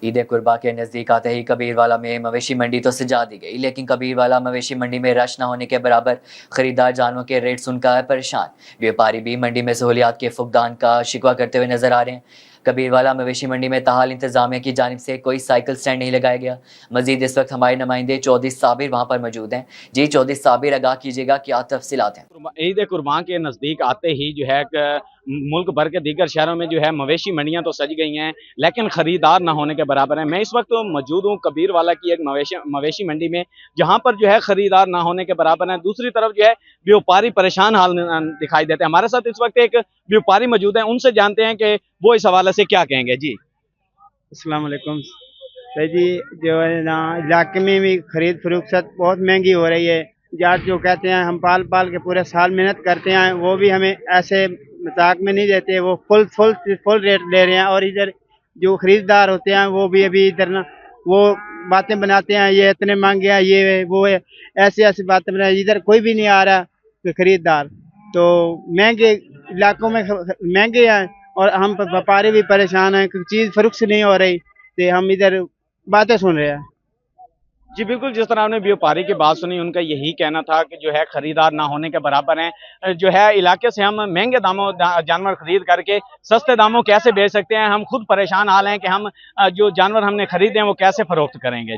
ईद कुर्बा के नज़दीक आते ही कबीरवाला में मवेशी मंडी तो सजा दी गई, लेकिन कबीरवाला मवेशी मंडी में रश न होने के बराबर खरीदार जानवरों के रेट सुनकर है परेशान। व्यापारी भी मंडी में सहूलियात के फुकदान का शिकवा करते हुए नजर आ रहे हैं। कबीरवाला मवेशी मंडी में ताहाल इंतजामिया की जानिब से कोई साइकिल स्टैंड नहीं लगाया गया। मजीद इस वक्त हमारे नुमाइंदे चौधरी साबिर वहाँ पर मौजूद हैं। जी चौधरी साबिर, आगाह कीजिएगा क्या तफसीलात हैं। ईद कुर्बान के नज़दीक आते ही जो है मुल्क भर के दीगर शहरों में जो है मवेशी मंडियां तो सज गई हैं, लेकिन ख़रीदार ना होने के बराबर हैं। मैं इस वक्त मौजूद हूँ कबीरवाला की एक मवेशी मंडी में, जहां पर जो है ख़रीदार ना होने के बराबर हैं। दूसरी तरफ जो है व्यापारी परेशान हाल दिखाई देते हैं। हमारे साथ इस वक्त एक व्यापारी मौजूद हैं, उनसे जानते हैं कि वो इस हवाले से क्या कहेंगे। जी अस्सलाम वालेकुम जी। जो है ना इलाके में भी खरीद फरोख्त बहुत महंगी हो रही है। जाट जो कहते हैं हम पाल पाल के पूरे साल मेहनत करते हैं, वो भी हमें ऐसे मजाक में नहीं देते, वो फुल रेट ले रहे हैं। और इधर जो खरीदार होते हैं वो भी अभी इधर ना वो बातें बनाते हैं, ये इतने महंगे हैं, ये वो है, ऐसी ऐसी बातें बनाए। इधर कोई भी नहीं आ रहा कि खरीदार, तो महंगे इलाकों में महंगे हैं और हम व्यापारी भी परेशान हैं क्योंकि चीज़ फरोख्त नहीं हो रही, तो हम इधर बातें सुन रहे हैं। जी बिल्कुल, जिस तरह आपने व्यापारी की बात सुनी, उनका यही कहना था कि जो है खरीदार ना होने के बराबर हैं। जो है इलाके से हम महंगे दामों जानवर खरीद करके सस्ते दामों कैसे बेच सकते हैं, हम खुद परेशान हाल हैं कि हम जो जानवर हमने खरीदे हैं वो कैसे फरोख्त करेंगे।